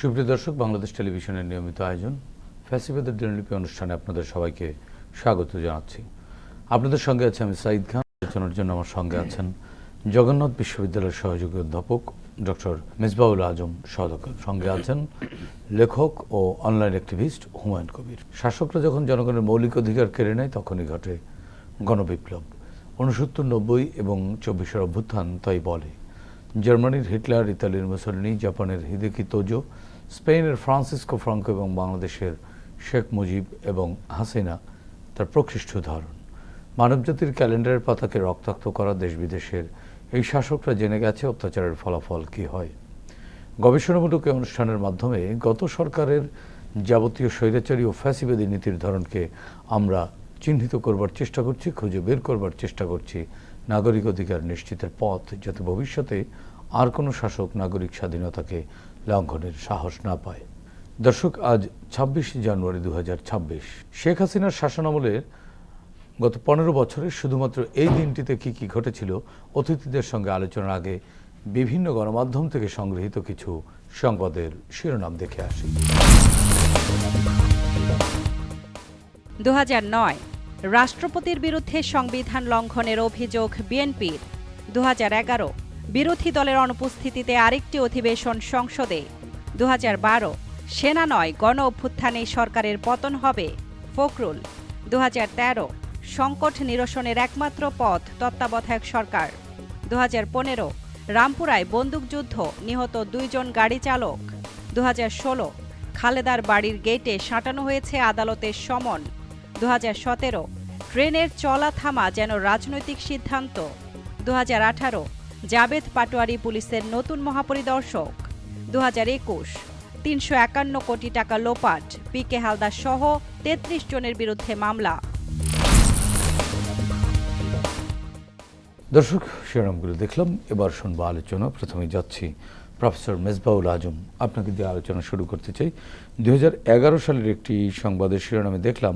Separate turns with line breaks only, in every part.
সুপ্রিয় দর্শক, বাংলাদেশ টেলিভিশনের নিয়মিত আয়োজন ফ্যাসিবাদের দিনলিপি অনুষ্ঠানে আপনাদের সবাইকে স্বাগত জানাচ্ছি। আপনাদের সঙ্গে আছে আমি সাঈদ খান। আলোচনার জন্য আমার সঙ্গে আছেন জগন্নাথ বিশ্ববিদ্যালয়ের সহযোগী অধ্যাপক ডক্টর মেজবাউল আজম সওদাগর, সঙ্গে আছেন লেখক ও অনলাইন অ্যাক্টিভিস্ট হুমায়ুন কবির। শাসকরা যখন জনগণের মৌলিক অধিকার কেড়ে নেয় তখনই ঘটে গণবিপ্লব। 69, 90 এবং 24-এর অভ্যুত্থান তাই বলে। জার্মানির হিটলার, ইতালির মুসোলিনি, জাপানের হিদেকি তোজো, স্পেনের ফ্রান্সিসকো ফ্রাঙ্কো এবং বাংলাদেশের শেখ মুজিব এবং হাসিনা তার প্রকৃষ্ট উদাহরণ। মানবজাতির ক্যালেন্ডারের পাতাকে রক্তাক্ত করা দেশ বিদেশের এই শাসকরা জেনে গেছে অত্যাচারের ফলাফল কী হয়। গবেষণামূলক এই অনুষ্ঠানের মাধ্যমে গত সরকারের যাবতীয় স্বৈরাচারী ও ফ্যাসিবাদী নীতির ধরনকে আমরা চিহ্নিত করবার চেষ্টা করছি, খুঁজে বের করবার চেষ্টা করছি নাগরিক অধিকার নিশ্চিতের পথ, যাতে ভবিষ্যতে আর কোনো শাসক নাগরিক স্বাধীনতাকে লঙ্ঘনের সাহস না পায়। দর্শক, আজ 26 জানুয়ারি 2026। শেখ হাসিনার শাসনামলের গত 15 বছরে শুধুমাত্র এই দিনটিতে কি কি ঘটেছিল অতিথিদের সঙ্গে আলোচনার আগে বিভিন্ন গণমাধ্যম থেকে সংগৃহীত কিছু সংবাদের শিরোনাম দেখে আসি।
2009 রাষ্ট্রপতির বিরুদ্ধে সংবিধান লঙ্ঘনের অভিযোগ বিএনপির। 2011 বিরোধী দলের অনুপস্থিতিতে আরেকটি অধিবেশন সংসদে। 2012 সেনা নয় গণ অভ্যুত্থানে সরকারের পতন হবে ফখরুল। 2013 সংকট নিরসনের একমাত্র পথ তত্ত্বাবধায়ক সরকার। 2015 রামপুরায় বন্দুকযুদ্ধ, নিহত 2 জন গাড়ি চালক। 2016 খালেদার বাড়ির গেটে সাঁটানো হয়েছে আদালতের সমন। 2017 ট্রেনের চলা থামা যেন রাজনৈতিক সিদ্ধান্ত। 2018 জাবেদ পাটোয়ারি পুলিশের নতুন মহাপরিদর্শক। 2021 351 কোটি টাকা লোপাট, পিকে হালদার সহ 33 জনের বিরুদ্ধে মামলা।
দর্শক, শিরোনামগুলো দেখলাম, এবার শুনবো আলোচনা। প্রথমে যাচ্ছি প্রফেসর মেজবাউল আজম, আপনাকে দিয়ে আলোচনা শুরু করতে চাই। 2011 সালের একটি সংবাদের শিরোনামে দেখলাম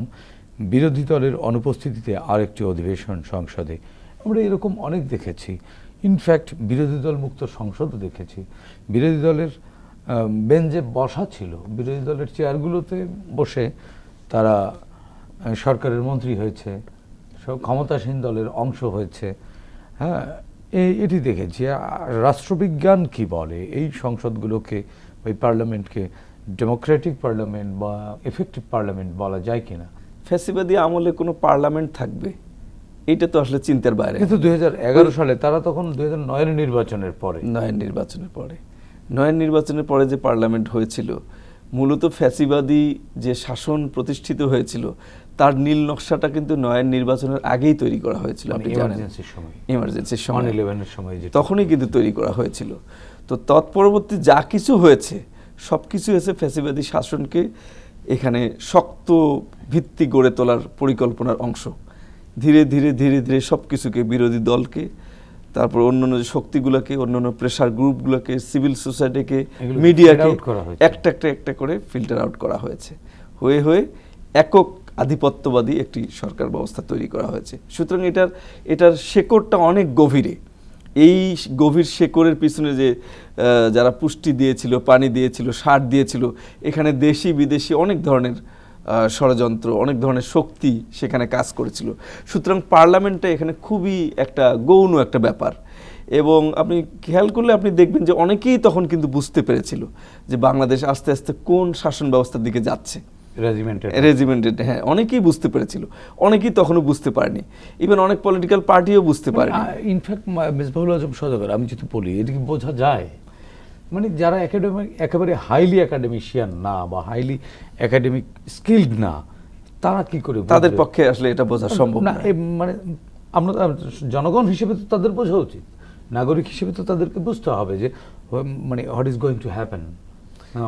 বিরোধী দলের অনুপস্থিতিতে আরেকটি অধিবেশন সংসদে। আমরা এরকম অনেক দেখেছি, ইনফ্যাক্ট বিরোধী দল মুক্ত সংসদও দেখেছি। বিরোধী দলের বেঞ্চে বসা ছিল, বিরোধী দলের চেয়ারগুলোতে বসে তারা সরকারের মন্ত্রী হয়েছে, সব ক্ষমতাসীন দলের অংশ হয়েছে। হ্যাঁ, এটি দেখেছি। রাষ্ট্রবিজ্ঞান কি বলে এই সংসদগুলোকে, এই পার্লামেন্টকে ডেমোক্রেটিক পার্লামেন্ট বা এফেক্টিভ পার্লামেন্ট বলা যায় কিনা?
ফ্যাসিবাদী আমলে কোনো পার্লামেন্ট থাকবে এটা তো আসলে চিন্তার বাইরে।
কিন্তু 2011 সালে, তারা তখন 2009 নির্বাচনের পরে,
9 নির্বাচনের পরে যে পার্লামেন্ট হয়েছিল, মূলত ফ্যাসিবাদী যে শাসন প্রতিষ্ঠিত হয়েছিল তার নীল নকশাটা কিন্তু 9 নির্বাচনের আগেই তৈরি করা হয়েছিল। আপনি জানেন, ইমার্জেন্সির সময়,
11-এর সময়
তখনই কিন্তু তৈরি করা হয়েছিল। তো তৎপরবর্তী যা কিছু হয়েছে সব কিছু হয়েছে ফ্যাসিবাদী শাসনকে এখানে শক্ত ভিত্তি গড়ে তোলার পরিকল্পনার অংশ। ধীরে ধীরে ধীরে ধীরে সব কিছুকে, বিরোধী দলকে, তারপর অন্যান্য শক্তিগুলোকে, অন্যান্য প্রেশার গ্রুপগুলোকে, সিভিল সোসাইটিকে, মিডিয়াকে একটা একটা করে ফিল্টার আউট করা হয়েছে। হয়ে হয়ে একক আধিপত্যবাদী একটি সরকার ব্যবস্থা তৈরি করা হয়েছে। সুতরাং এটার শেকড়টা অনেক গভীরে। এই গভীর শেকড়ের পিছনে যে যারা পুষ্টি দিয়েছিল, পানি দিয়েছিল, সার দিয়েছিল, এখানে দেশি বিদেশি অনেক ধরনের ষড়যন্ত্র, অনেক ধরনের শক্তি সেখানে কাজ করেছিল। সুতরাং পার্লামেন্টটা এখানে খুবই একটা গৌণ একটা ব্যাপার। এবং আপনি খেয়াল করলে আপনি দেখবেন যে অনেকেই তখন কিন্তু বুঝতে পেরেছিল যে বাংলাদেশ আস্তে আস্তে কোন শাসন ব্যবস্থার দিকে যাচ্ছে। রেজিমেন্টেড, হ্যাঁ, অনেকেই বুঝতে পেরেছিল, অনেকেই তখনও বুঝতে পারেনি। ইভেন অনেক পলিটিক্যাল পার্টিও বুঝতে পারেনি।
ইনফ্যাক্ট মেজবাউল আজম সওদাগর, আমি যদি বলি, এটা কি বোঝা যায়? মানে যারা একেবারে হাইলি একাডেমিশিয়ান না বা হাইলি একাডেমিক স্কিলড না, তারা কি করে,
তাদের পক্ষে আসলে এটা বোঝা সম্ভব না।
মানে আমরা জনগণ হিসেবে তো তাদের বোঝা উচিত, নাগরিক হিসেবে তো তাদেরকে বুঝতে হবে যে মানে what is going to happen,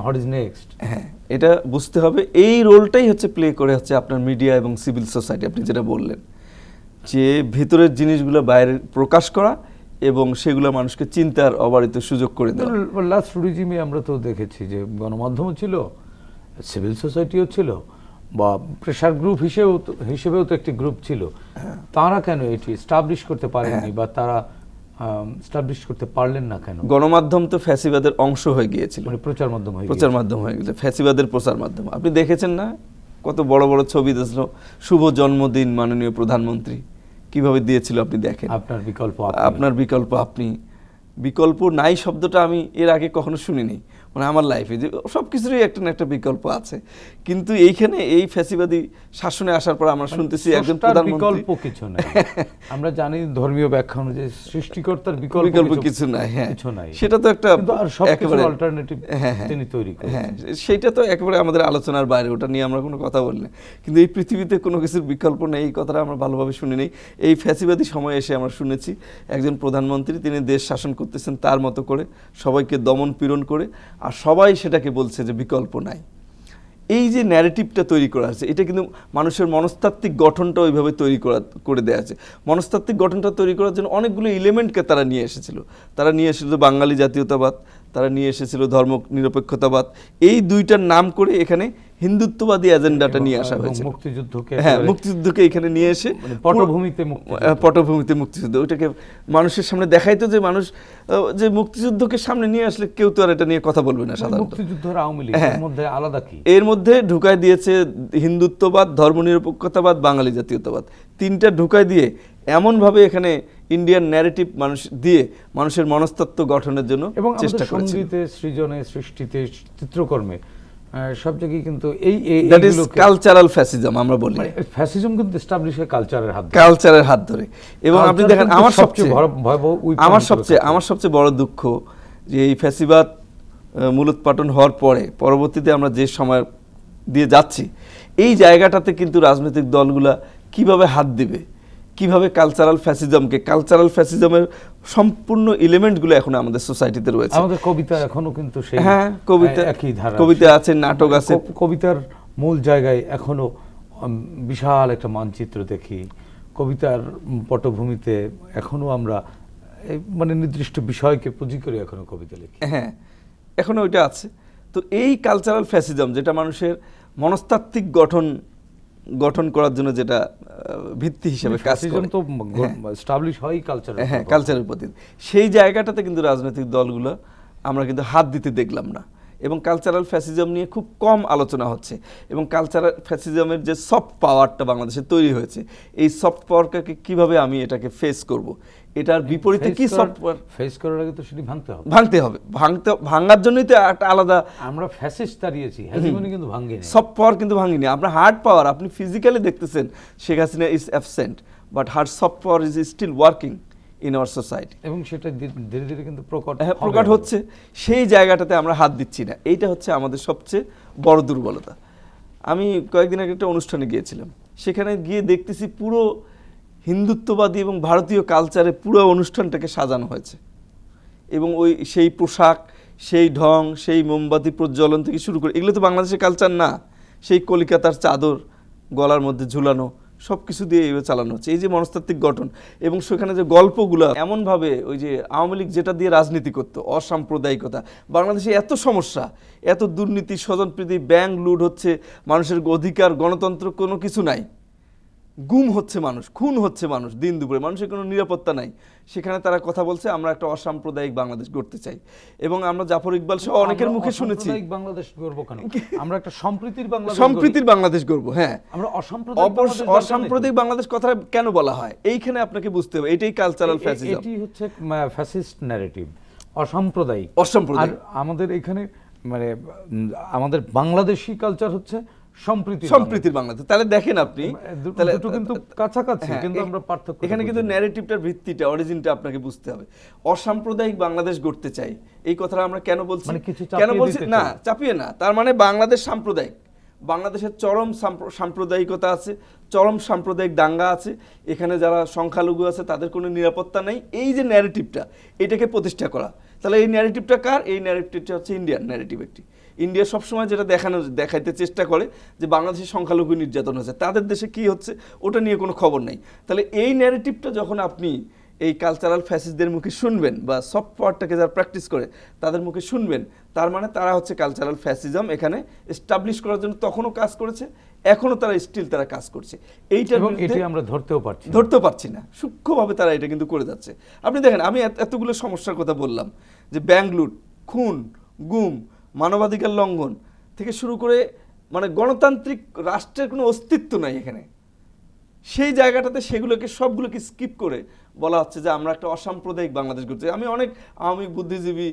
what is next.
হ্যাঁ, এটা বুঝতে হবে। এই রোলটাই হচ্ছে প্লে করে হচ্ছে আপনার মিডিয়া এবং সিভিল সোসাইটি। আপনি যেটা বললেন যে ভেতরের জিনিসগুলো বাইরে প্রকাশ করা এবং সেগুলো মানুষকে চিন্তার অবারিত সুযোগ করে দেওয়া।
লাস্ট রিজিমে আমরা তো দেখেছি যে গণমাধ্যমও ছিল, সিভিল সোসাইটিও ছিল, বা প্রেশার গ্রুপ হিসেবেও তো একটি গ্রুপ ছিল। তারা কেন এটি এস্টাবলিশ করতে পারেনি, বা তারা স্টাবলিশ করতে পারলেন না কেন?
গণমাধ্যম তো ফ্যাসিবাদের অংশ হয়ে গিয়েছিল,
মানে প্রচার মাধ্যম হয়ে
প্রচার মাধ্যম হয়ে গেছে, ফ্যাসিবাদের প্রচার মাধ্যম। আপনি দেখেছেন না কত বড় বড় ছবি দিয়েছিল, শুভ জন্মদিন মাননীয় প্রধানমন্ত্রী কিভাবে দিয়েছিল, আপনি দেখেন।
আপনার বিকল্প
আপনার বিকল্প আপনি, বিকল্প নাই শব্দটা আমি এর আগে কখনো শুনিনি মানে আমার লাইফে, যে সব কিছুরই একটা না একটা বিকল্প আছে। কিন্তু এইখানে এই ফ্যাসিবাদী শাসনে আসার পর আমরা শুনতেছি একজন প্রধানমন্ত্রী,
বিকল্প কিছু নাই। আমরা জানি ধর্মীয় ব্যাখ্যা অনুযায়ী সৃষ্টিকর্তার বিকল্প কিছু
নাই। হ্যাঁ,
কিছু নাই,
সেটা তো একটা
একেবারে অল্টারনেটিভ তিনি তৈরি করেছেন।
হ্যাঁ, সেটা তো একেবারে আমাদের আলোচনার বাইরে, ওটা নিয়ে আমরা কোনো কথা বলি না। কিন্তু এই পৃথিবীতে কোনো কিছুর বিকল্প নেই, এই কথাটা আমরা ভালোভাবে শুনি নেই। এই ফ্যাসিবাদী সময়ে এসে আমরা শুনেছি একজন প্রধানমন্ত্রী তিনি দেশ শাসন করতেছেন তার মতো করে, সবাইকে দমন পীড়ন করে, আর সবাই সেটাকে বলছে যে বিকল্প নাই। এই যে ন্যারেটিভটা তৈরি করা আছে, এটা কিন্তু মানুষের মনস্তাত্ত্বিক গঠনটা ওইভাবে তৈরি করে দেওয়া আছে। মনস্তাত্ত্বিক গঠনটা তৈরি করার জন্য অনেকগুলো এলিমেন্টকে তারা নিয়ে এসেছিল। তারা নিয়ে এসেছিল বাঙালি জাতীয়তাবাদ, তারা নিয়ে এসেছিল ধর্ম নিরপেক্ষতাবাদ, এই দুইটার নাম করে এখানে হিন্দুত্ববাদী এজেন্ডাটা নিয়ে আসা হয়েছে। মুক্তিযুদ্ধকে এখানে নিয়ে এসে পটভূমিতে মুক্তিযুদ্ধ, ওইটাকে মানুষের সামনে দেখাইতো যে মানুষ যে মুক্তিযুদ্ধকে সামনে নিয়ে আসলে কেউ তো আর এটা নিয়ে কথা বলবে না সাধারণত।
মুক্তিযুদ্ধ আর আওয়ামী লীগ এর মধ্যে আলাদা কি?
এর মধ্যে ঢুকাই দিয়েছে হিন্দুত্ববাদ, ধর্মনিরপেক্ষতাবাদ, বাঙালি জাতীয়তাবাদ, তিনটা ঢুকাই দিয়ে এমনভাবে এখানে ইন্ডিয়ান ন্যারেটিভ মানুষ দিয়ে মানুষের মনস্তত্ত্ব গঠনের জন্য চেষ্টা করেছে।
সঙ্গীতে, সৃজনে, সৃষ্টিতে, চিত্রকর্মে সব জায়গায় কিন্তু
দ্যাট ইজ কালচারাল ফ্যাসিজম আমরা বলি।
ফ্যাসিজম কিন্তু এস্টাবলিশ হয়
কালচারের হাত ধরে। এবং আপনি দেখেন আমার সবচেয়ে বড় দুঃখ যে এই ফ্যাসিবাদ মূলোৎপাটন হওয়ার পরে পরবর্তীতে আমরা যে সময় দিয়ে যাচ্ছি, এই জায়গাটাতে কিন্তু রাজনৈতিক দলগুলা কিভাবে হাত দিবে, কিভাবে কালচারাল ফ্যাসিজমের সম্পূর্ণ এলিমেন্টগুলো এখন আমাদের সোসাইটিতে রয়েছে।
আমাদের কবিতা এখনো কিন্তু সেই,
হ্যাঁ, কবিতা আছে, নাটক আছে।
কবিতার মূল জায়গায় এখনো বিশাল একটা মানচিত্র দেখি, কবিতার পটভূমিতে এখনো আমরা মানে নির্দিষ্ট বিষয়কে পুঁজি করে এখনো কবিতা লিখি।
হ্যাঁ, এখনো ওইটা আছে। তো এই কালচারাল ফ্যাসিজম যেটা মানুষের মনস্তাত্ত্বিক গঠন করার জন্য যেটা ভিত্তি হিসেবে কাজ করে,
তো এস্টাবলিশ হয়
কালচারের প্রতি, সেই জায়গাটাতে কিন্তু রাজনৈতিক দলগুলো আমরা কিন্তু হাত দিতে দেখলাম না। এবং কালচারাল ফ্যাসিজম নিয়ে খুব কম আলোচনা হচ্ছে। এবং কালচারাল ফ্যাসিজমের যে সফট পাওয়ারটা বাংলাদেশে তৈরি হয়েছে, এই সফট পাওয়ারকে কিভাবে আমি এটাকে ফেস করব, এটার বিপরীতে কি সফট পাওয়ার
ফেস করার আগে তো সেটি
ভাঙার জন্যই তো একটা আলাদা,
আমরা ফ্যাসিস্ট দাঁড়িয়েছি, হেজিমনি কিন্তু ভাঙিনি,
সফট পাওয়ার কিন্তু ভাঙিনি। আমরা হার্ড পাওয়ার আপনি ফিজিক্যালি দেখতেছেন Sheikh Hasina is absent, but her soft power is still working in our society.
এবং সেটা ধীরে ধীরে কিন্তু
প্রকট হচ্ছে। সেই জায়গাটাতে আমরা হাত দিচ্ছি না, এইটা হচ্ছে আমাদের সবচেয়ে বড় দুর্বলতা। আমি কয়েকদিন আগে একটা অনুষ্ঠানে গিয়েছিলাম, সেখানে গিয়ে দেখতেছি পুরো হিন্দুত্ববাদী এবং ভারতীয় কালচারে পুরো অনুষ্ঠানটাকে সাজানো হয়েছে। এবং সেই পোশাক, সেই ঢং, সেই মোমবাতি প্রজ্বলন থেকে শুরু করে, এগুলো তো বাংলাদেশের কালচার না। সেই কলিকাতার চাদর গলার মধ্যে ঝুলানো, সব কিছু দিয়ে এইভাবে চালানো হচ্ছে। এই যে মনস্তাত্ত্বিক গঠন, এবং সেখানে যে গল্পগুলো এমনভাবে, ওই যে আওয়ামী লীগ যেটা দিয়ে রাজনীতি করতো, অসাম্প্রদায়িকতা, বাংলাদেশে এত সমস্যা, এত দুর্নীতি, স্বজনপ্রীতি, ব্যাংক লুট হচ্ছে, মানুষের অধিকার, গণতন্ত্র কোনো কিছু নাই, গুম হচ্ছে মানুষ, খুন হচ্ছে মানুষ দিন দুপুরে, মানুষের কোনো নিরাপত্তা নাই। সেখানে তারা কথা বলছে আমরা একটা অসাম্প্রদায়িক বাংলাদেশ গড়তে চাই। এবং আমরা জাফর ইকবাল সহ অনেকের মুখে শুনেছি
বাংলাদেশ গড়বো কেন, আমরা একটা সম্প্রীতির
বাংলাদেশ গড়বো। হ্যাঁ,
আমরা
অসাম্প্রদায়িক বাংলাদেশ কথা কেন বলা হয়, এইখানে আপনাকে বুঝতে হবে, এটাই কালচারাল ফ্যাসিজম,
এটি হচ্ছে ফ্যাসিস্ট ন্যারেটিভ, অসাম্প্রদায়িক।
আর
আমাদের এখানে মানে আমাদের বাংলাদেশী কালচার হচ্ছে
সম্প্রীতির বাংলাদেশ। তাহলে দেখেন আপনি,
তাহলে কিন্তু কাছাকাছি, কিন্তু আমরা পার্থক্য,
এখানে কিন্তু ন্যারেটিভটার ভিত্তিটা, অরিজিনটা আপনাকে বুঝতে হবে। অসাম্প্রদায়িক বাংলাদেশ গড়তে চাই, এই কথাটা আমরা কেন বলছি, না চাপিয়ে না, তার মানে বাংলাদেশ সাম্প্রদায়িক, বাংলাদেশের চরম সাম্প্রদায়িকতা আছে, চরম সাম্প্রদায়িক দাঙ্গা আছে, এখানে যারা সংখ্যালঘু আছে তাদের কোনো নিরাপত্তা নেই। এই যে ন্যারেটিভটা, এটাকে প্রতিষ্ঠা করা, তাহলে এই ন্যারেটিভটা কার? এই ন্যারেটিভটা হচ্ছে ইন্ডিয়ান ন্যারেটিভ। ইন্ডিয়া সবসময় যেটা দেখাইতে চেষ্টা করে যে বাংলাদেশের সংখ্যালঘু নির্যাতন হচ্ছে, তাদের দেশে কি হচ্ছে ওটা নিয়ে কোনো খবর নেই। তাহলে এই ন্যারেটিভটা যখন আপনি এই কালচারাল ফ্যাসিস্টদের মুখে শুনবেন বা সফট পাওয়ারটাকে যারা প্র্যাকটিস করে তাদের মুখে শুনবেন, তার মানে তারা হচ্ছে কালচারাল ফ্যাসিজম এখানে এস্টাবলিশ করার জন্য তখনও কাজ করেছে, এখনো তারা স্টিল তারা কাজ করছে। এইটার
এবং
বিরুদ্ধে
এটি আমরা ধরতেও পারছি না।
ধরতেও পারছি না, সূক্ষ্মভাবে তারা এটা কিন্তু করে যাচ্ছে। আপনি দেখেন, আমি এতগুলো সমস্যার কথা বললাম, যে ব্যাংক লুট, খুন, গুম, মানবাধিকার লঙ্ঘন থেকে শুরু করে মানে গণতান্ত্রিক রাষ্ট্রের কোনো অস্তিত্ব নাই এখানে। সেই জায়গাটাতে সেগুলোকে সবগুলোকে স্কিপ করে বলা হচ্ছে যে আমরা একটা অসাম্প্রদায়িক বাংলাদেশ করছি। আমি অনেক আওয়ামী বুদ্ধিজীবী,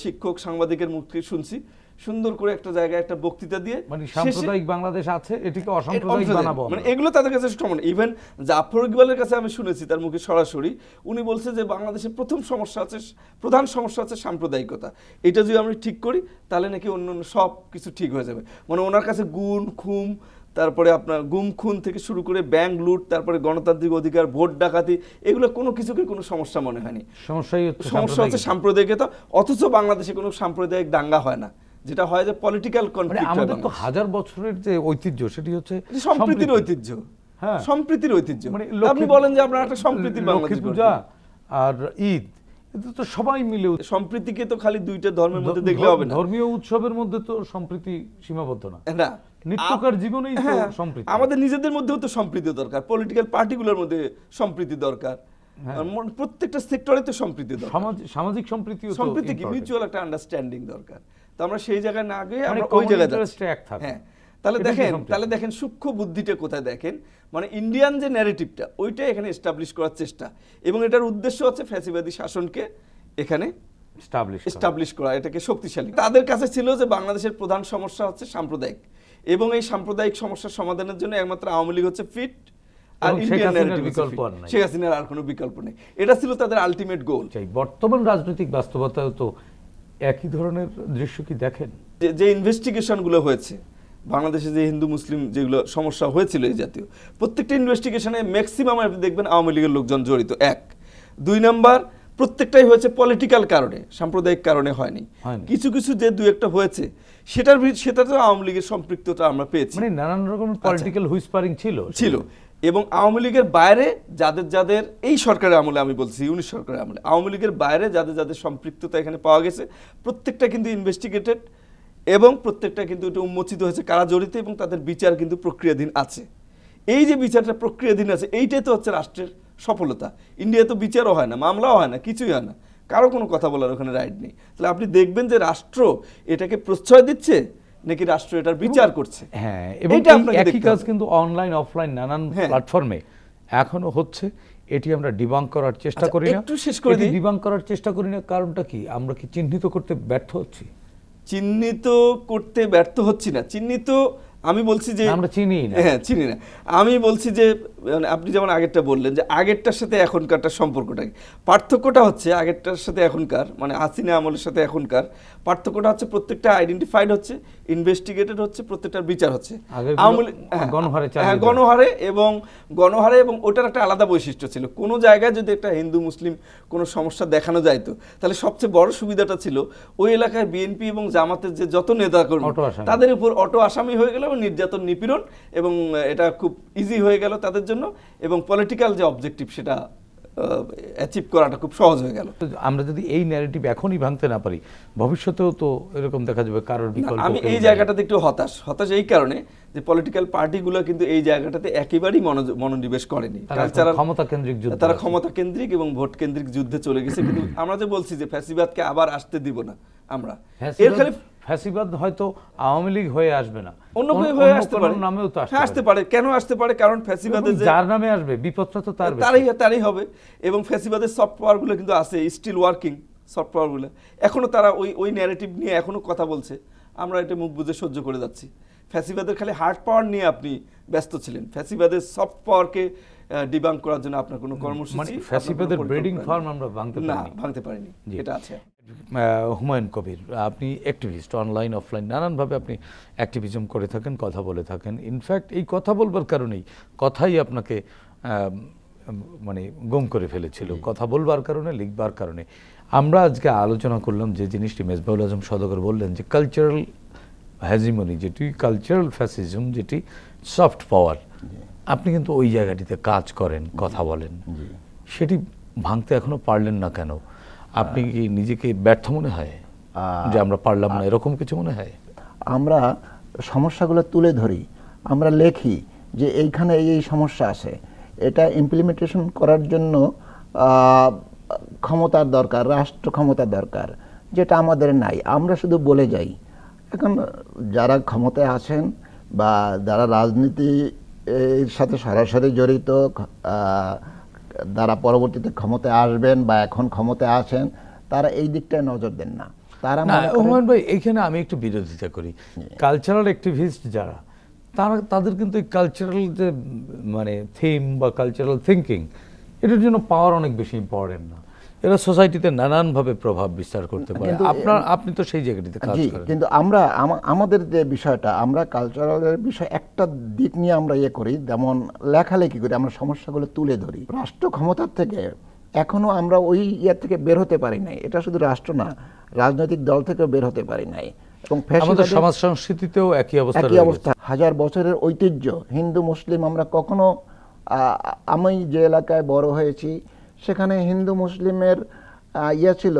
শিক্ষক, সাংবাদিকের মুখ থেকে শুনছি সুন্দর করে একটা জায়গায় একটা বক্তৃতা দিয়ে,
মানে সাম্প্রদায়িক বাংলাদেশ আছে, এটিকে অসাম্প্রদায়িক বানাবো
মানে এগুলো তাদের কাছে কমন। ইভেন জাফর ইকবালের কাছে আমি শুনেছি তার মুখে সরাসরি উনি বলছে যে বাংলাদেশের প্রধান সমস্যা আছে সাম্প্রদায়িকতা। এটা যদি আমরা ঠিক করি তাহলে নাকি অন্য সব কিছু ঠিক হয়ে যাবে। মানে ওনার কাছে খুন, তারপরে আপনার গুম খুন থেকে শুরু করে ব্যাংক লুট, তারপরে গণতান্ত্রিক অধিকার, ভোট ডাকাতি, এগুলো কোনো কিছুকে কোনো সমস্যা মনে হয়নি। সমস্যা হচ্ছে সাম্প্রদায়িকতা। অথচ বাংলাদেশে কোনো সাম্প্রদায়িক দাঙ্গা হয় না, যেটা হয় যে পলিটিক্যাল কনফ্লিক্ট।
আমাদের তো হাজার বছরের যে ঐতিহ্য সেটি হচ্ছে
সম্প্রীতির ঐতিহ্য। হ্যাঁ, সম্প্রীতির ঐতিহ্য। মানে আপনি বলেন যে আমরা একটা সম্প্রীতির বাংলাদেশ,
পূজা আর ঈদ, এটা তো সবাই মিলে।
সম্প্রীতিকে তো খালি দুইটা ধর্মের মধ্যে দেখলে হবে না।
ধর্মীয় উৎসবের মধ্যে তো সম্প্রীতি সীমাবদ্ধ না,
না
নিত্যকার জীবনেই তো সম্প্রীতি।
আমাদের নিজেদের মধ্যেও তো সম্প্রীতি দরকার, পলিটিক্যাল পার্টিগুলোর মধ্যে সম্প্রীতি দরকার, প্রত্যেকটা সেক্টরে তো সম্প্রীতি দরকার।
সামাজিক সম্প্রীতি
কি মিউচুয়াল একটা আন্ডারস্ট্যান্ডিং দরকার। তো আমরা সেই জায়গায় না গিয়ে আমরা ওই জায়গায় যাচ্ছি। হ্যাঁ, তাহলে দেখেন সূক্ষ্ম বুদ্ধিটা কোথায় দেখেন। মানে ইন্ডিয়ান যে ন্যারেটিভটা ওইটা এখানে এস্টাবলিশ করার চেষ্টা, এবং এটার উদ্দেশ্য হচ্ছে ফ্যাসিবাদী শাসনকে এখানে এস্টাবলিশ করা, এটাকে শক্তিশালী। তাদের কাছে ছিল যে বাংলাদেশের প্রধান সমস্যা হচ্ছে সাম্প্রদায়িক, এবং এই সাম্প্রদায়িক সমস্যার সমাধানের জন্য একমাত্র আওয়ামী লীগ হচ্ছে ফিট, আর ইন্ডিয়ান ন্যারেটিভ বিকল্প নেই, শেখ হাসিনার আর কোনো বিকল্প নেই। এটা ছিল তাদের আলটিমেট গোল।
বর্তমান রাজনৈতিক বাস্তবতায় তো একই ধরনের দৃশ্য কি দেখেন?
যে ইনভেস্টিগেশনগুলো হয়েছে বাংলাদেশে, যে হিন্দু মুসলিম যেগুলো সমস্যা হয়েছিল এই জাতীয় প্রত্যেকটা ইনভেস্টিগেশনে ম্যাক্সিমাম আপনি দেখবেন আওয়ামী লীগের লোকজন জড়িত। 1, 2 নাম্বার, প্রত্যেকটাই হয়েছে পলিটিক্যাল কারণে, সাম্প্রদায়িক কারণে হয়নি। কিছু কিছু যে দুই একটা হয়েছে সেটাতে আওয়ামী লীগের সম্পৃক্ততা আমরা পেয়েছি,
মানে নানান রকমের পলিটিক্যাল হুইসপারিং ছিল।
এবং আওয়ামী লীগের বাইরে যাদের এই সরকারের আমলে, আমি বলছি ইউনিট সরকারের আমলে, আওয়ামী লীগের বাইরে যাদের সম্পৃক্ততা এখানে পাওয়া গেছে, প্রত্যেকটা কিন্তু ইনভেস্টিগেটেড এবং প্রত্যেকটা কিন্তু এটা উন্মোচিত হয়েছে কারা জড়িত, এবং তাদের বিচার কিন্তু প্রক্রিয়াধীন আছে। এই যে বিচারটা প্রক্রিয়াধীন আছে, এইটাই তো হচ্ছে রাষ্ট্রের সফলতা। ইন্ডিয়া তো বিচারও হয় না, মামলাও হয় না, কিছুই হয় না, কারো কোনো কথা বলার ওখানে রাইট নেই। তাহলে আপনি দেখবেন যে রাষ্ট্র এটাকে প্রশ্রয় দিচ্ছে নাকি রাষ্ট্র এটার বিচার করছে।
হ্যাঁ, এবং একই কাজ কিন্তু অনলাইন অফলাইন নানান প্ল্যাটফর্মে এখনো হচ্ছে। এটি আমরা ডিবাঙ্ক করার চেষ্টা করি না।
একটু শেষ করে দিই,
ডিবাঙ্ক করার চেষ্টা করি না, কারণটা কি? আমরা কি চিহ্নিত করতে ব্যর্থ হচ্ছি?
চিহ্নিত করতে ব্যর্থ হচ্ছি না, চিহ্নিত আমি বলছি যে
আমরা চিনি না।
হ্যাঁ, চিনি না। আমি বলছি যে আপনি যেমন আগেরটা বললেন যে আগেরটার সাথে এখনকারটার সম্পর্কটা, পার্থক্যটা হচ্ছে আগেরটার সাথে এখনকার, মানে হাসিনা আমলের সাথে এখনকার পার্থক্যটা হচ্ছে প্রত্যেকটা আইডেন্টিফাইড হচ্ছে, ইনভেস্টিগেটেড হচ্ছে, প্রত্যেকটার বিচার হচ্ছে গণহারে, এবং ওটার একটা আলাদা বৈশিষ্ট্য ছিল। কোনো জায়গায় যদি একটা হিন্দু মুসলিম কোনো সমস্যা দেখানো যাইতো, তাহলে সবচেয়ে বড় সুবিধাটা ছিল ওই এলাকায় বিএনপি এবং জামাতের যে যত নেতাকর্মী তাদের উপর অটো আসামি হয়ে গেল, নির্যাতন, নিপীড়ন, এবং এটা খুব ইজি হয়ে গেল তাদের জন্য, এবং পলিটিক্যাল যে অবজেক্টিভ সেটা অ্যাচিভ করাটা খুব সহজ হয়ে গেল।
আমরা যদি এই ন্যারেটিভ এখনই ভাঙতে না পারি, ভবিষ্যতেও তো এরকম দেখা যাবে কারোর বিকল্প।
আমি এই জায়গাটাতে একটু হতাশ এই কারণে যে পলিটিক্যাল পার্টিগুলো কিন্তু এই জায়গাটাতে একেবারেই মনোনিবেশ করেনি। তারা ক্ষমতা কেন্দ্রিক এবং ভোট কেন্দ্রিক যুদ্ধে চলে গেছে। কিন্তু আমরা যে বলছি যে ফ্যাসিবাদকে আবার আসতে দিব না আমরা, এর খালি
ফ্যাসিবাদ হয়তো আওয়ামী লীগ হয়ে আসবে না,
অন্য কেউ হয়ে আসতে পারে, নামেও তো আসতে পারে। কেন আসতে পারে? কারণ ফ্যাসিবাদের
যার নামে আসবে বিপদটা তো
তারই হবে। এবং ফ্যাসিবাদের সফট পাওয়ারগুলো কিন্তু আছে, স্টিল ওয়ার্কিং সফট পাওয়ারগুলো, এখনো তারা ওই ন্যারেটিভ নিয়ে এখনো কথা বলছে। আমরা এটা মুখ বুঝে সহ্য করে যাচ্ছি। ফ্যাসিবাদের খালি হার্ড পাওয়ার নিয়ে আপনি ব্যস্ত ছিলেন, ফ্যাসিবাদের সফট পাওয়ারকে ডিবাঙ্ক করার জন্য আপনার কোনো কর্মসূচি,
ফ্যাসিবাদের ব্রিডিং ফার্ম আমরা
ভাঙতে পারিনি, এটা আছে।
হুমায়ুন কবির, আপনি অ্যাক্টিভিস্ট, অনলাইন অফলাইন নানানভাবে আপনি অ্যাক্টিভিজম করে থাকেন, কথা বলে থাকেন। ইনফ্যাক্ট এই কথা বলবার কারণেই কথাই আপনাকে মানে গুম করে ফেলেছিল, কথা বলবার কারণে, লিখবার কারণে। আমরা আজকে আলোচনা করলাম যে জিনিসটি মেজবাউল আজম সওদাগর বললেন, যে কালচারাল হ্যাজিমনি, যেটি কালচারাল ফ্যাসিজম, যেটি সফট পাওয়ার। আপনি কিন্তু ওই জায়গাটিতে কাজ করেন, কথা বলেন, সেটি ভাঙতে এখনো পারলেন না কেন? আপনি কি নিজেকে ব্যর্থ মনে হয় যে আমরা পারলাম না, এরকম কিছু মনে হয়?
আমরা সমস্যাগুলো তুলে ধরি, আমরা লেখি যে এইখানে এই সমস্যা আছে, এটা ইমপ্লিমেন্টেশন করার জন্য ক্ষমতার দরকার, রাষ্ট্র ক্ষমতার দরকার, যেটা আমাদের নাই। আমরা শুধু বলে যাই। এখন যারা ক্ষমতায় আছেন বা যারা রাজনীতির সাথে সরাসরি জড়িত, যারা পরবর্তীতে ক্ষমতায় আসবেন বা এখন ক্ষমতায় আছেন, তারা এই দিকটায় নজর দেন না। তারা
না, হুমায়ুন ভাই, এইখানে আমি একটু বিরোধিতা করি। কালচারাল অ্যাক্টিভিস্ট যারা, তাদের কিন্তু এই কালচারাল যে মানে থিম বা কালচারাল থিঙ্কিং, এটার জন্য পাওয়ার অনেক বেশি ইম্পর্টেন্ট না। এরা সোসাইটিতে নানানভাবে প্রভাব বিস্তার করতে পারে। আপনি তো সেই জায়গাটিতে কাজ করেন।
কিন্তু আমরা আমাদের যে বিষয়টা, আমরা কালচারালের বিষয় একটা দিক নিয়ে আমরা করি, যেমন লেখালেখি করি, আমরা সমস্যাগুলো তুলে ধরি। রাষ্ট্র ক্ষমতার থেকে এখনো আমরা ওই থেকে বের হতে পারি নাই। এটা শুধু রাষ্ট্র না, রাজনৈতিক দল থেকেও বের হতে পারি নাই। এবং
আমাদের সমাজ সংস্কৃতিতেও একই অবস্থা।
হাজার বছরের ঐতিহ্য, হিন্দু মুসলিম, আমরা কখনো আমি যে এলাকায় বড় হয়েছি সেখানে হিন্দু মুসলিমের ছিল,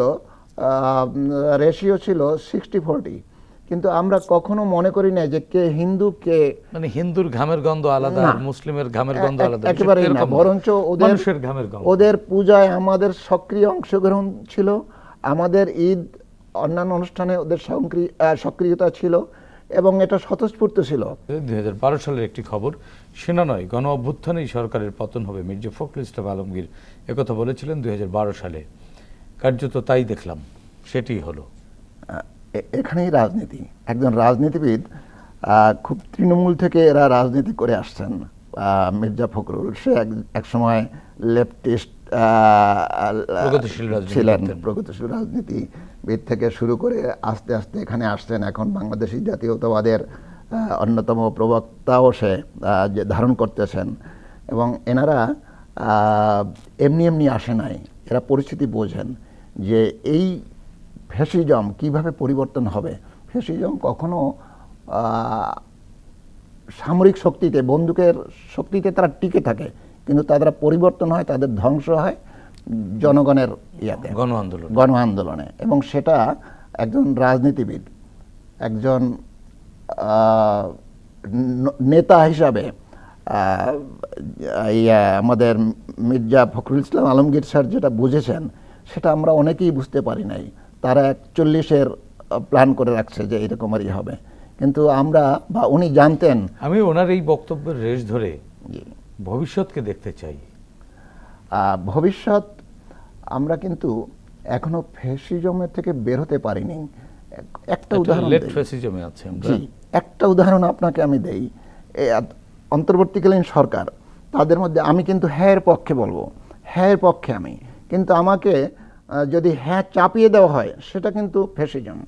রেশিও ছিল 60-40, কিন্তু আমরা কখনো মনে করি না যে কে হিন্দু কে,
মানে হিন্দুর ঘামের গন্ধ আলাদা, মুসলিমের ঘামের গন্ধ আলাদা,
একেবারেই না। বরঞ্চ ওদের পূজায় আমাদের সক্রিয় অংশগ্রহণ ছিল, আমাদের ঈদ অন্যান্য অনুষ্ঠানে ওদের সক্রিয়তা ছিল এবং এটা স্বতঃস্ফূর্ত ছিল।
2012 সালের একটি খবর, সেনা নয় গণ অভ্যুত্থানেই সরকারের পতন হবে, মির্জা ফখরুল ইসলাম আলমগীর একথা বলেছিলেন 2012 সালে। কার্যত তাই দেখলাম, সেটি হলো।
এখানেই রাজনীতি। একজন রাজনীতিবিদ খুব তৃণমূল থেকে এরা রাজনীতি করে আসছেন। মির্জা ফখরুল, সে এক সময় লেফটিস্ট ছিলেন, প্রগতিশীল রাজনীতিবিদ থেকে শুরু করে আস্তে আস্তে এখানে আসছেন। এখন বাংলাদেশি জাতীয়তাবাদের অন্যতম প্রবক্তাও সে ধারণ করতেছেন। এবং এনারা এমনি এমনি আসে নাই, এরা পরিস্থিতি বোঝেন যে এই ফ্যাসিজম কিভাবে পরিবর্তন হবে। ফ্যাসিজম কখনো সামরিক শক্তিতে, বন্দুকের শক্তিতে তারা টিকে থাকে, কিন্তু তাদের পরিবর্তন হয়, তাদের ধ্বংস হয় জনগণের গণ আন্দোলনে। এবং সেটা একজন রাজনীতিবিদ, একজন নেতা হিসাবে আমাদের মির্জা ফখরুল ইসলাম আলমগীর স্যার যেটা বুঝেছেন, সেটা আমরা অনেকেই বুঝতে পারি নাই। তারা 41-এর প্ল্যান করে রাখছে যে এরকমই হবে, কিন্তু আমরা বা উনি জানতেন।
আমি ওনার এই বক্তব্যের রেশ ধরে ভবিষ্যৎকে দেখতে চাই।
ভবিষ্যৎ আমরা কিন্তু এখনো ফ্যাসিজমের থেকে বের হতে পারিনি। একটা উদাহরণ, একটা উদাহরণ আপনাকে আমি দেই। অন্তর্বর্তীকালীন সরকার, তাদের মধ্যে আমি কিন্তু হ্যাঁ পক্ষে বলবো, হ্যাঁ পক্ষে আমি, কিন্তু আমাকে যদি হ্যাঁ চাপিয়ে দেওয়া হয় সেটা কিন্তু ফ্যাসিজম।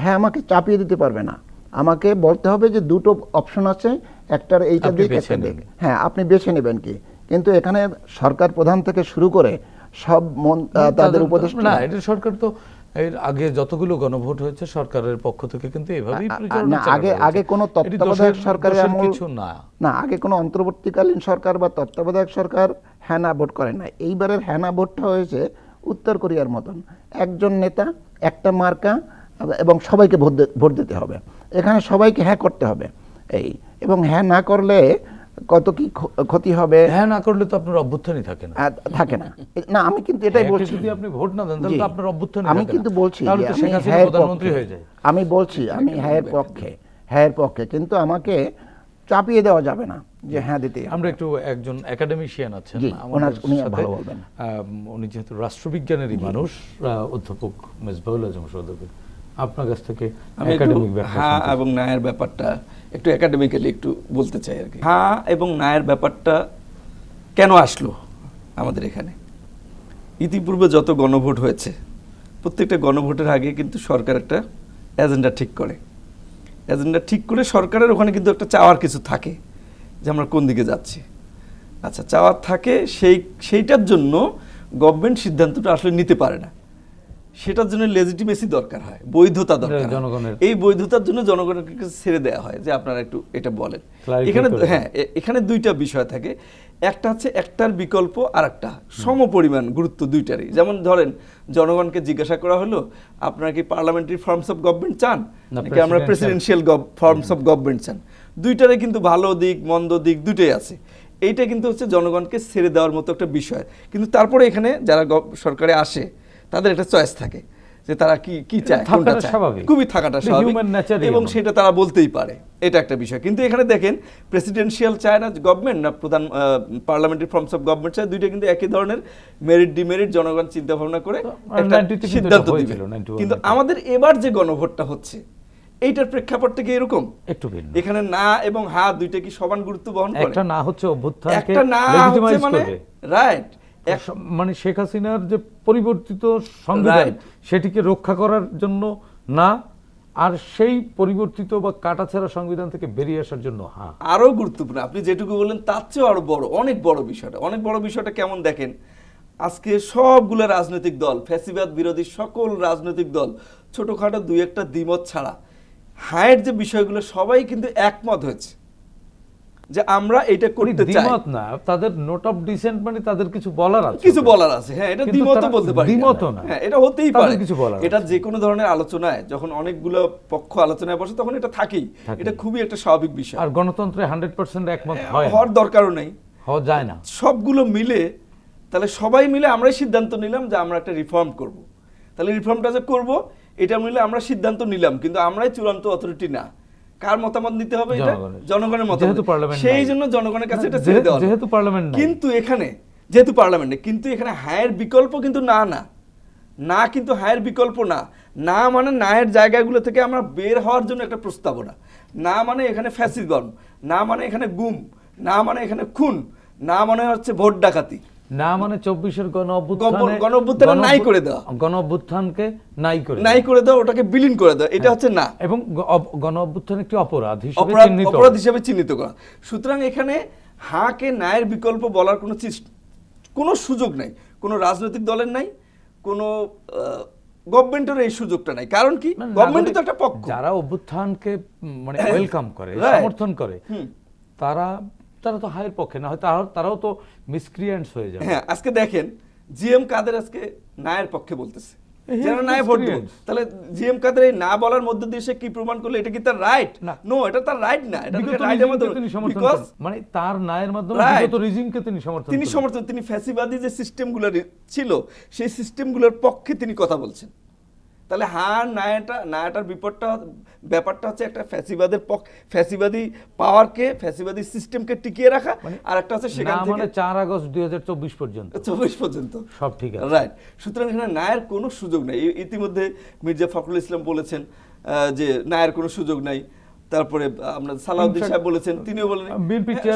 হ্যাঁ আমাকে চাপিয়ে দিতে পারবে না, আমাকে বলতে হবে যে দুটো অপশন আছে, একটার এইটা দিক একটা দিক, হ্যাঁ আপনি বেছে নেবেন কি। কিন্তু এখানে সরকার প্রধান থেকে শুরু করে সব তাদের উপদেষ্টা,
না, এটা সরকার তো এর আগে যতগুলো গণভোট হয়েছে সরকারের পক্ষ থেকে কিন্তু এভাবেই পরিচালনা করা হয়েছে।
আগে কোনো তত্ত্বাবধায়ক সরকারের
কিছু না,
আগে কোনো অন্তর্বর্তীকালীন সরকার বা তত্ত্বাবধায়ক সরকার হ্যাঁ না ভোট করে না। এইবারের হ্যাঁ না ভোটটা হয়েছে উত্তর কোরিয়ার মতন, একজন নেতা, একটা মার্কা, এবং সবাইকে ভোট দিতে হবে। এখানে সবাইকে হ্যাঁ করতে হবে এই, এবং হ্যাঁ না করলে কত কি ক্ষতি হবে।
হ্যাঁ না করলে তো আপনার অভ্যুত্থানই থাকে না।
থাকে না, না আমি কিন্তু এটাই বলছি।
যদি আপনি ভোট না দেন তাহলে আপনার অভ্যুত্থানই
আমি কিন্তু বলছি
প্রধানমন্ত্রী হয়ে যায়।
আমি বলছি আমি হ্যাঁ পক্ষে, কিন্তু আমাকে চাপিয়ে দেওয়া যাবে না যে হ্যাঁ দিতে।
আমরা একটু একজন একাডেমিশিয়ান আছেন,
উনি ভালো বলবেন।
উনি যেহেতু রাষ্ট্রবিজ্ঞানেরই মানুষ, অধ্যাপক মেজবাহুল আজম সদর, আপনার কাছ থেকে একাডেমিক
হ্যাঁ এবং ন্যায়ের ব্যাপারটা একটু একাডেমিক্যালি একটু বলতে চাই আর কি। হ্যাঁ এবং ন্যায়ের ব্যাপারটা কেন আসলো আমাদের এখানে? ইতিপূর্বে যত গণভোট হয়েছে, প্রত্যেকটা গণভোটের আগে কিন্তু সরকার একটা এজেন্ডা ঠিক করে। এজেন্ডা ঠিক করে সরকারের ওখানে কিন্তু একটা চাওয়ার কিছু থাকে যে আমরা কোন দিকে যাচ্ছি। আচ্ছা, চাওয়ার থাকে, সেইটার জন্য গভর্নমেন্ট সিদ্ধান্তটা আসলে নিতে পারে না। সেটার জন্য লেজিটিমেসি দরকার হয়, বৈধতা দরকার হয়।
জনগণের
এই বৈধতার জন্য জনগণের কাছে ছেড়ে দেওয়া হয় যে আপনারা একটু এটা বলেন।
Clarify
এখানে
করে
হ্যাঁ এখানে দুইটা বিষয় থাকে, একটা হচ্ছে একটার বিকল্প আর একটা সমপরিমাণ গুরুত্ব দুইটারই। যেমন ধরেন জনগণকে জিজ্ঞাসা করা হলো আপনারা কি পার্লামেন্টারি ফর্মস অফ গভর্নমেন্ট চান নাকি আমরা প্রেসিডেন্সিয়াল ফর্মস অফ গভর্নমেন্ট চান, দুইটারে কিন্তু ভালো দিক মন্দ দিক দুটোই আছে। এইটা কিন্তু হচ্ছে জনগণকে ছেড়ে দেওয়ার মতো একটা বিষয়। কিন্তু তারপরে এখানে যারা সরকারে আসে তাদের একটা চয়েস থাকে যে তারা কি চায়, কোনটা চায়, খুবই থাকাটা স্বাভাবিক এবং সেটা তারা বলতেই পারে, এটা একটা বিষয়। কিন্তু এখানে দেখেন প্রেসিডেন্সিয়াল চায় না গভর্নমেন্ট না প্রধান পার্লামেন্টারি ফর্মস অফ গভর্নমেন্ট চায়, দুইটা কিন্তু একই ধরনের মেরিট ডিমেরিট জনগণ চিন্তা ভাবনা করে একটা সিদ্ধান্ত দিবে। কিন্তু আমাদের এবার যে গণভোটটা হচ্ছে এইটার প্রেক্ষাপট থেকে এরকম
একটু ভিন্ন।
এখানে না এবং হ্যাঁ দুইটা কি সমান গুরুত্ব বহন করে?
একটা না হচ্ছে অভ্যুত্থানকে
একটা না হচ্ছে মানে রাইট,
মানে শেখ হাসিনার যে পরিবর্তিত সংবিধান সেটিকে রক্ষা করার জন্য না, আর সেই পরিবর্তিত বা কাটাছেঁড়া সংবিধান থেকে বেরিয়ে আসার জন্য হ্যাঁ।
আরো গুরুত্বপূর্ণ আপনি যেটুকু বললেন তার চেয়েও আরো বড়, অনেক বড় বিষয়টা। অনেক বড় বিষয়টা কেমন দেখেন, আজকে সবগুলো রাজনৈতিক দল, ফ্যাসিবাদ বিরোধী সকল রাজনৈতিক দল ছোটখাটো দুই একটা দ্বিমত ছাড়া হায়ের যে বিষয়গুলো সবাই কিন্তু একমত হয়েছে যে আমরা এটা করতে চাই।
দ্বিমত না, তাদের নোট অফ ডিসেন্ট মানে তাদের কিছু বলার আছে,
কিছু বলার আছে। হ্যাঁ এটা দ্বিমতও বলতে পারি,
দ্বিমতও না,
হ্যাঁ এটা হতেই পারে।
কিছু বলার
এটা যে কোনো ধরনের আলোচনায় যখন অনেকগুলো পক্ষ আলোচনায় বসে তখন এটা থাকেই, এটা খুবই একটা স্বাভাবিক বিষয়।
আর গণতন্ত্রে 100% একমত হয়
হওয়ার দরকারও নেই,
হওয়া যায় না।
সবগুলো মিলে তাহলে সবাই মিলে আমরাই সিদ্ধান্ত নিলাম যে আমরা একটা রিফর্ম করব। তাহলে রিফর্মটা যে করব এটা মিলে আমরা সিদ্ধান্ত নিলাম, কিন্তু আমরাই চূড়ান্ত অথরিটি না। কার মতামত নিতে হবে? এটা জনগণের মতামত। সেই জন্য জনগণের কাছে এটা ছেড়ে দেওয়া,
যেহেতু পার্লামেন্ট নাই।
কিন্তু এখানে যেহেতু পার্লামেন্ট নেই, কিন্তু এখানে হায়ের বিকল্প কিন্তু না না না, কিন্তু হায়ের বিকল্প না না মানে নায়ের জায়গাগুলো থেকে আমরা বের হওয়ার জন্য একটা প্রস্তাবনা, না মানে এখানে ফ্যাসিজম, না মানে এখানে গুম, না মানে এখানে খুন, না মানে হচ্ছে ভোট ডাকাতি,
না মানে 24-এর গণ
নাই করে দেওয়া,
গণ অভ্যুত্থানকে
নাই করে দেওয়া, ওটাকে বিলীন করে দেওয়া, এটা হচ্ছে না।
এবং গণ অভ্যুত্থান একটি অপরাধ
হিসেবে চিহ্নিত করা। সুতরাং এখানে হাকে নায়ের বিকল্প বলার কোনো সুযোগ নাই, কোনো রাজনৈতিক দলের নাই, কোনো গভর্নমেন্টের এই সুযোগটা নাই। কারণ কি, গভর্নমেন্ট তো একটা পক্ষ,
যারা অভ্যুত্থানকে মানে ওয়েলকাম করে, সমর্থন করে, তারা তো হায়ের পক্ষে না হয়, তারাও তো মিসক্রিয়েন্টস হয়ে যাবে।
হ্যাঁ আজকে দেখেন জিএম কাদের আজকে নায়ের পক্ষে বলতেছে, যারা নায়ে ভোট দেব। তাহলে জিএম কাদের এই না বলার মধ্য দিয়ে সে কি প্রমাণ করলো এটা কি তার রাইট? নো, এটা তার রাইট না, এটা রাইটের মধ্যে বিকজ
মানে তার নায়ের মাধ্যমে বিগত রিজিমকে তিনি সমর্থন
তিনি ফ্যাসিবাদী যে সিস্টেমগুলো ছিল সেই সিস্টেমগুলোর পক্ষে তিনি কথা বলছেন। তাহলে নায়াটার ব্যাপারটা হচ্ছে একটা ফ্যাসিবাদী পাওয়ারকে, ফ্যাসিবাদী সিস্টেমকে টিকিয়ে রাখা, আর একটা হচ্ছে সেখান থেকে
4 আগস্ট 2024 পর্যন্ত সব ঠিক আছে,
রাইট। সুতরাং এখানে নায়ের কোনো সুযোগ নাই। ইতিমধ্যে মির্জা ফখরুল ইসলাম বলেছেন যে নায়ের কোনো সুযোগ নাই। তারপরে আমরা সালাউদ্দিন সাহেব বলেছেন, তিনিও বলেন,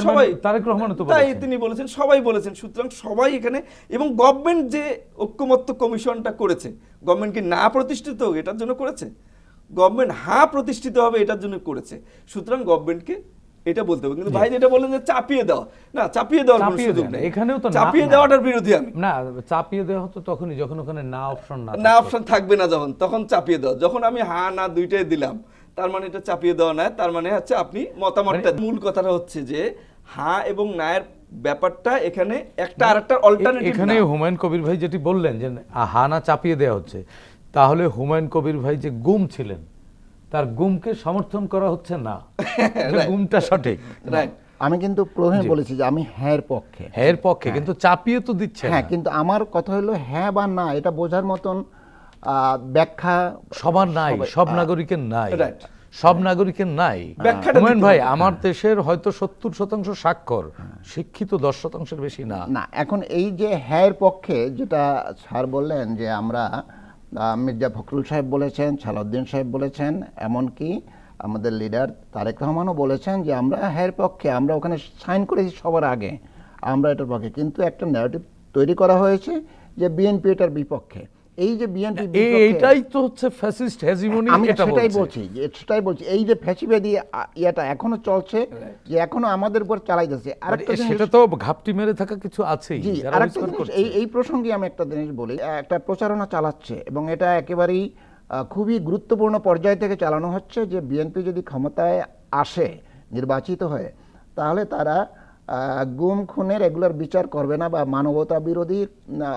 সবাই তারেক রহমান তো
তাই তিনি বলেছেন, সবাই বলেছেন। সুতরাং সবাই এখানে, এবং গভর্নমেন্ট যে ঐক্যমত্য কমিশনটা করেছে, গভর্নমেন্ট কি না প্রতিষ্ঠিত হোক এটার জন্য করেছে? গভর্নমেন্ট হ্যাঁ প্রতিষ্ঠিত হবে এটার জন্য করেছে। সুতরাং গভর্নমেন্টকে এটা বলতে হবে। কিন্তু ভাই যেটা বলেন যে চাপিয়ে দেওয়া, না, চাপিয়ে দেওয়ার কোনো সুযোগ নেই।
এখানেও তো
চাপিয়ে দেওয়াটার বিরোধী আমি।
না, চাপিয়ে দেওয়া হতো তখনই যখন ওখানে না
অপশন থাকবে না, তখন চাপিয়ে দেওয়া। যখন আমি হ্যাঁ না দুইটাই দিলাম, তার মানে এটা চাপিয়ে দেওয়া না, তার মানে হচ্ছে আপনি মতামতটা। মূল কথাটা হচ্ছে যে হ্যাঁ এবং নায়ের ব্যাপারটা এখানে একটা আরেকটা অল্টারনেটিভ।
এখানে হুমায়ুন কবির ভাই যেটি বললেন যে হ্যাঁ না চাপিয়ে দেওয়া হচ্ছে, তাহলে হুমায়ুন কবির ভাই যে গুম ছিলেন তার গুমকে সমর্থন করা হচ্ছে না, গুমটা সঠিক,
রাইট।
আমি কিন্তু প্রথমে বলেছি যে আমি হ্যাঁ পক্ষে,
কিন্তু চাপিয়ে তো দিচ্ছে।
হ্যাঁ, কিন্তু আমার কথা হলো হ্যাঁ বা না এটা বোঝার মতন ব্যাখ্যা
সবার নাই, সব নাগরিকের নাই, সব নাগরিকের নাই। হুমায়ুন ভাই, আমার দেশের হয়তো 70% স্বাক্ষর, শিক্ষিত 10%-এর বেশি না।
এখন এই যে হ্যাঁ পক্ষে যেটা স্যার বললেন যে আমরা, মির্জা ফখরুল সাহেব বলেছেন, সালাউদ্দিন সাহেব বলেছেন, এমনকি আমাদের লিডার তারেক রহমানও বলেছেন যে আমরা হ্যাঁ পক্ষে, আমরা ওখানে সাইন করেছি সবার আগে, আমরা এটার পক্ষে। কিন্তু একটা ন্যারেটিভ তৈরি করা হয়েছে যে বিএনপি এটার বিপক্ষে। এই যে বিএনপি
এইটাই তো হচ্ছে ফ্যাসিস্ট হেজিমনি,
আমি
এটা
সেটাই
বলছে।
বলছি এই যে ফ্যাসিবাদী ইয়েটা এখনো চলছে, যে এখনো আমাদের উপর চালাইতেছে। আরেকটা জিনিস,
সেটা তো ঘাপটি মেরে থাকা কিছু আছেই
জি,
যারা
আরেকটা
হুইসপার
জিনিস,
করছে।
এই প্রসঙ্গে আমি একটা জিনিস বলি। একটা প্রচারণা চালাচ্ছে এবং এটা একেবারেই খুবই গুরুত্বপূর্ণ পর্যায় থেকে চালানো হচ্ছে, যে বিএনপি যদি ক্ষমতায় আসে নির্বাচিত হয়ে, তাহলে তারা গুম খুনের এগুলোর বিচার করবে না বা মানবতা বিরোধী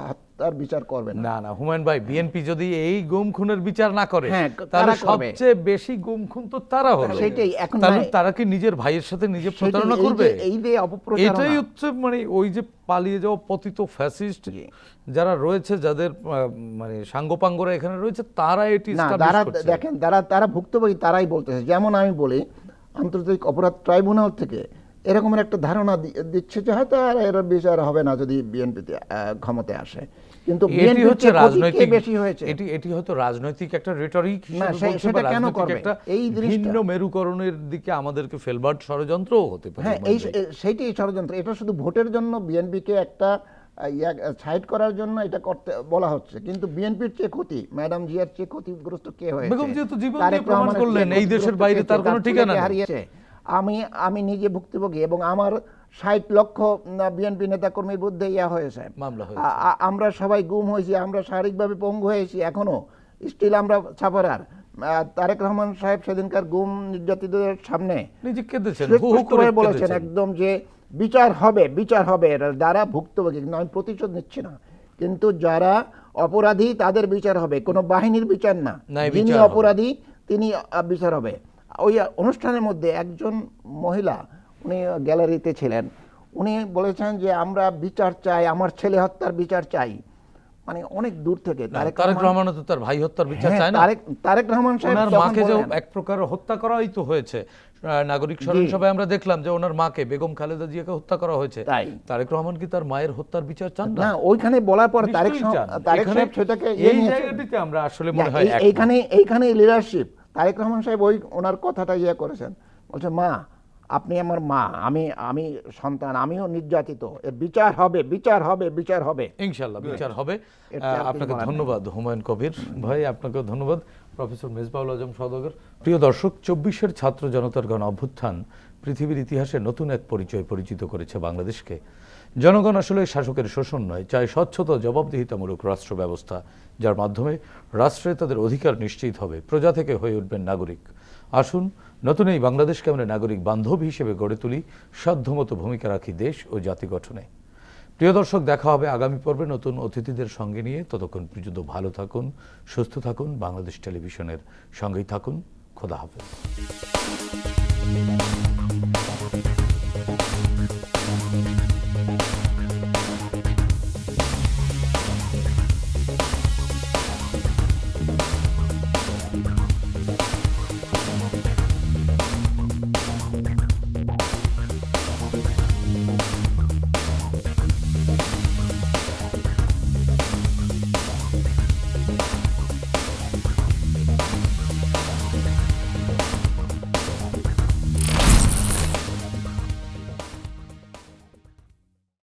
হত্যার বিচার করবে না।
না না হুমায়ুন ভাই, বিএনপি যদি এই গুম খুনের বিচার না করে,
হ্যাঁ,
তাহলে
তারা করবে।
সবচেয়ে বেশি গুম খুন তো তারা হবে।
সেটাই এখন
তাহলে
নাই।
তারা কি নিজের ভাইয়ের সাথে নিজে
সেটাই,
প্রতারণা
এই যে-
করবে?
এই যে অপপ্রচারণা,
এটাই হচ্ছে মানে ওই যে পালিয়ে যাওয়া পতিত ফ্যাসিস্ট যারা রয়েছে, যাদের মানে সাঙ্গপাঙ্গরা এখানে রয়েছে, তারা এটি
না,
establish
তারা
করছে।
দেখেন, তারা ভুক্তভোগী, তারাই বলতেছে। যেমন আমি বলি, আন্তর্জাতিক অপরাধ ট্রাইব্যুনাল থেকে এরকমের একটা ধারণা দিচ্ছে যে হয়তো আর এর বিচার হবে না যদি বিএনপিতে ক্ষমতায় আসে, কিন্তু
এটি
বিএনপির
হচ্ছে
চেয়ে ক্ষতি কে
রাজনৈতিক,
বেশি হয়েছে?
এটি হয়তো রাজনৈতিক একটা রেটরিক
না,
হিসেবে বলছে,
সেটা
বা
কেন
রাজনৈতিক
করবে?
একটা
এই জিনিসটা-
ভিন্ন মেরুকরণের দিকে আমাদেরকে ফেলবার ষড়যন্ত্রও হতে পারে।
হ্যাঁ, সেইটাই ষড়যন্ত্র। এটা শুধু ভোটের জন্য বিএনপিকে একটা সাইড করার জন্য এটা করতে বলা হচ্ছে, কিন্তু বিএনপির চেয়ে ক্ষতি, ম্যাডাম জিয়ার চেয়ে ক্ষতিগ্রস্ত কে হয়েছে?
বেগম জিয়া তো জীবন
তারেক
দিয়ে প্রমাণ
রহমানের
করলেন,
চেয়ে
এই দেশের
ক্ষতিগ্রস্ত
বাইরে
কে?
তার কোনো ঠিকানা
ছেলেকে
নেই।
হারিয়েছে। আমি নিজে ভুক্তভোগী এবং আমার 60 লক্ষ বিএনপি নেতাকর্মীর বিরুদ্ধে হয়েছে,
মামলা হয়েছে।
আমরা সবাই গুম হয়েছি, আমরা শারীরিকভাবে পঙ্গু হয়েছি, এখনো স্টিল আমরা সাফারার। তারেক রহমান সাহেব সেদিনকার গুম নির্যাতিতদের সামনে
নিজে কেঁদেছেন, হু হু
সুস্পষ্ট
করে
হয়ে বলেছেন
কেঁদেছেন।
একদম যে বিচার হবে, বিচার হবে। যারা ভুক্তভোগী, কিন্তু আমি প্রতিশোধ নিচ্ছি না, কিন্তু যারা অপরাধী তাদের বিচার হবে, কোনো বাহিনীর বিচার না।
নাই,
যিনি
বিচার হবে।
অপরাধী তিনি বিচার হবে। ওই অনুষ্ঠানের মধ্যে একজন মহিলা, উনি গ্যালারিতে ছিলেন, উনি বলেছেন যে আমরা বিচার চাই, আমার ছেলে হত্যার বিচার চাই। মানে অনেক দূর থেকে
তারেক রহমান তো তার ভাই হত্যার বিচার
হ্যাঁ,
চায় না।
তারেক রহমান সাহেব
ওনার
তখন
মাকে যে
বললেন-
এক প্রকার হত্যা করাই তো হয়েছে, নাগরিক স্মরণ সভায় আমরা দেখলাম যে ওনার মাকে, বেগম খালেদা জিয়াকে হত্যা করা হয়েছে।
তাই।
তারেক রহমান কি তার মায়ের হত্যার বিচার চান
না,
না?
ওইখানে বলার পর তারেক
নিশ্চয়ই চান।
সাহেব সেটাকে
এই
নিয়েছেন।
জায়গাটিতে আমরা আসলে মনে হয় একমত।
এইখানে লিডারশিপ, তারেক রহমান সাহেব ওনার কথাটা করেছেন, বলছে মা আপনি আমার মা, আমি সন্তান, আমিও নির্যাতিত, এর বিচার হবে, বিচার হবে, বিচার হবে।
ইনশাআল্লাহ বিচার হবে।
এর চেয়ে আর কিছু
আপনাকে
বলার নেই।
ধন্যবাদ হুমায়ুন কবির ভাই, আপনাকেও ধন্যবাদ প্রফেসর মেজবাউল আজম সওদাগর। প্রিয় দর্শক, 24-এর ছাত্র জনতার গণ অভ্যুত্থান পৃথিবীর ইতিহাসে নতুন এক পরিচিত করেছে বাংলাদেশকে। জনগণ আসলে শাসকের শোষণ নয়, চায় স্বচ্ছতা, জবাবদিহিতামূলক রাষ্ট্র ব্যবস্থা, যার মাধ্যমে রাষ্ট্রে তাদের অধিকার নিশ্চিত হবে, প্রজা থেকে হয়ে উঠবেন নাগরিক। আসুন নতুন এই বাংলাদেশকে আমরা নাগরিক বান্ধব হিসেবে গড়ে তুলি, সাধ্যমতো ভূমিকা রাখি দেশ ও জাতি গঠনে। প্রিয় দর্শক, দেখা হবে আগামী পর্বে নতুন অতিথিদের সঙ্গে নিয়ে। ততক্ষণ পর্যন্ত ভালো থাকুন, সুস্থ থাকুন, বাংলাদেশ টেলিভিশনের সঙ্গেই থাকুন। খোদা হাফেজ।